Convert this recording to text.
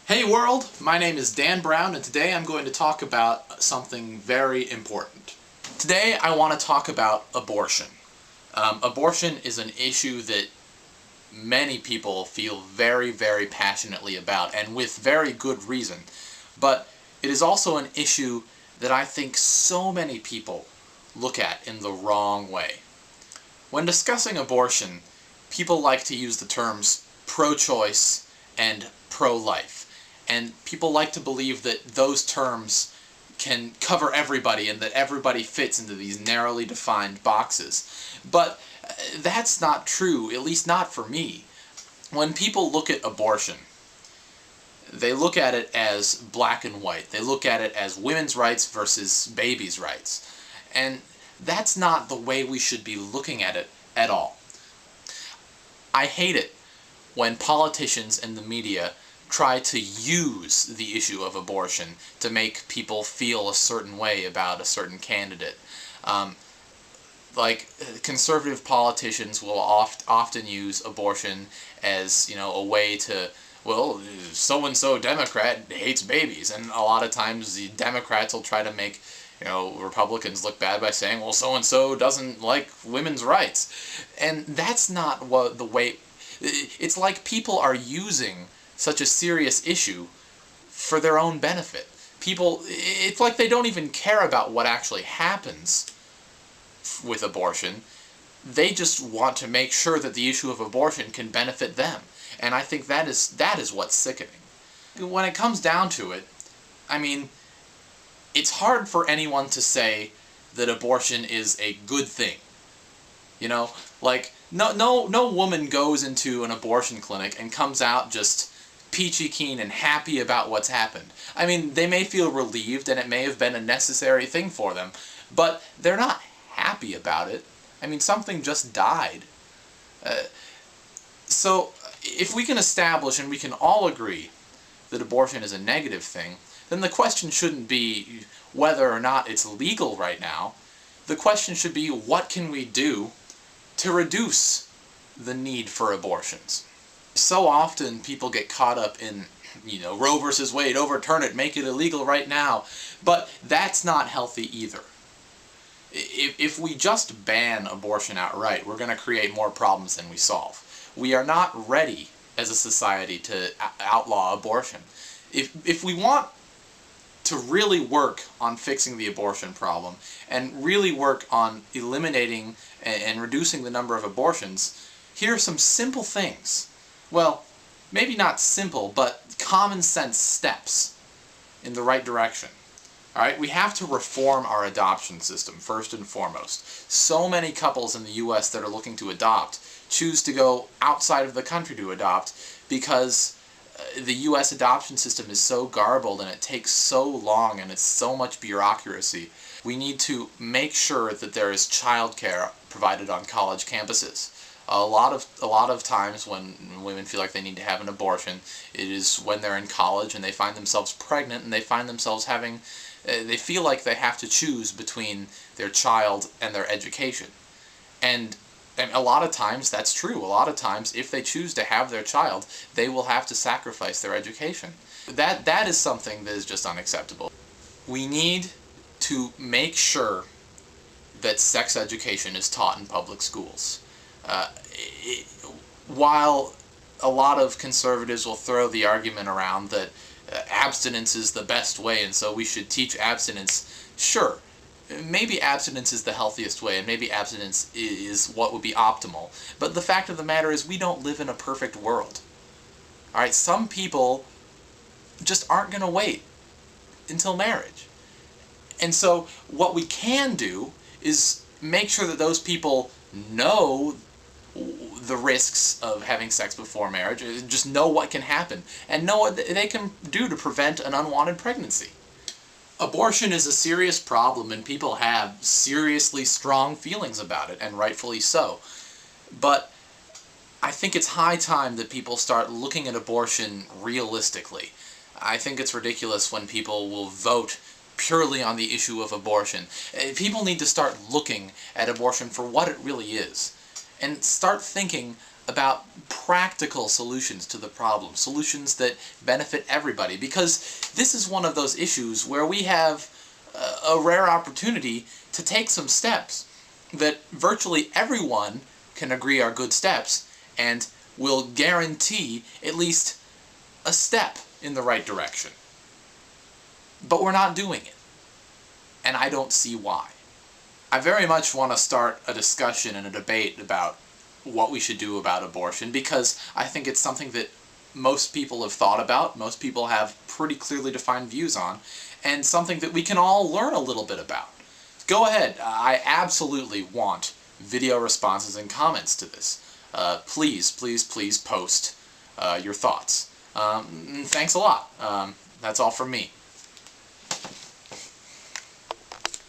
Hey world, my name is Dan Brown and today I'm going to talk about something very important. Today I want to talk about abortion. Abortion is an issue that many people feel very, very passionately about, and with very good reason. But it is also an issue that I think so many people look at in the wrong way. When discussing abortion, people like to use the terms pro-choice and pro-life. And people like to believe that those terms can cover everybody and that everybody fits into these narrowly defined boxes. But that's not true, at least not for me. When people look at abortion, they look at it as black and white. They look at it as women's rights versus babies' rights. And that's not the way we should be looking at it at all. I hate it when politicians and the media try to use the issue of abortion to make people feel a certain way about a certain candidate. Conservative politicians will often use abortion as, a way to, well, so-and-so Democrat hates babies, and a lot of times the Democrats will try to make Republicans look bad by saying, well, so-and-so doesn't like women's rights. And that's not what the way... It's like people are using such a serious issue for their own benefit. It's like they don't even care about what actually happens with abortion. They just want to make sure that the issue of abortion can benefit them. And I think that is what's sickening. When it comes down to it, I mean, it's hard for anyone to say that abortion is a good thing. No woman goes into an abortion clinic and comes out just peachy keen and happy about what's happened. I mean, they may feel relieved and it may have been a necessary thing for them, but they're not happy about it. I mean, something just died. So, if we can establish and we can all agree that abortion is a negative thing, then the question shouldn't be whether or not it's legal right now. The question should be, what can we do to reduce the need for abortions? So often people get caught up in, Roe versus Wade, overturn it, make it illegal right now. But that's not healthy either. If we just ban abortion outright, we're going to create more problems than we solve. We are not ready as a society to outlaw abortion. If we want to really work on fixing the abortion problem and really work on eliminating and reducing the number of abortions, here are some simple things. Well, maybe not simple, but common sense steps in the right direction. Alright, we have to reform our adoption system, first and foremost. So many couples in the US that are looking to adopt choose to go outside of the country to adopt because the US adoption system is so garbled and it takes so long and it's so much bureaucracy. We need to make sure that there is childcare provided on college campuses. A lot of times when women feel like they need to have an abortion, it is when they're in college and they find themselves pregnant and they find themselves they feel like they have to choose between their child and their education. And a lot of times that's true. A lot of times if they choose to have their child, they will have to sacrifice their education. That is something that is just unacceptable. We need to make sure that sex education is taught in public schools. While a lot of conservatives will throw the argument around that abstinence is the best way and so we should teach abstinence, sure, maybe abstinence is the healthiest way and maybe abstinence is what would be optimal, but the fact of the matter is we don't live in a perfect world. Alright, some people just aren't going to wait until marriage. And so what we can do is make sure that those people know the risks of having sex before marriage, just know what can happen, and know what they can do to prevent an unwanted pregnancy. Abortion is a serious problem and people have seriously strong feelings about it, and rightfully so. But I think it's high time that people start looking at abortion realistically. I think it's ridiculous when people will vote purely on the issue of abortion. People need to start looking at abortion for what it really is, and start thinking about practical solutions to the problem, solutions that benefit everybody, because this is one of those issues where we have a rare opportunity to take some steps that virtually everyone can agree are good steps and will guarantee at least a step in the right direction. But we're not doing it, and I don't see why. I very much want to start a discussion and a debate about what we should do about abortion, because I think it's something that most people have thought about, most people have pretty clearly defined views on, and something that we can all learn a little bit about. Go ahead, I absolutely want video responses and comments to this. Please, please, please post your thoughts. Thanks a lot. That's all from me.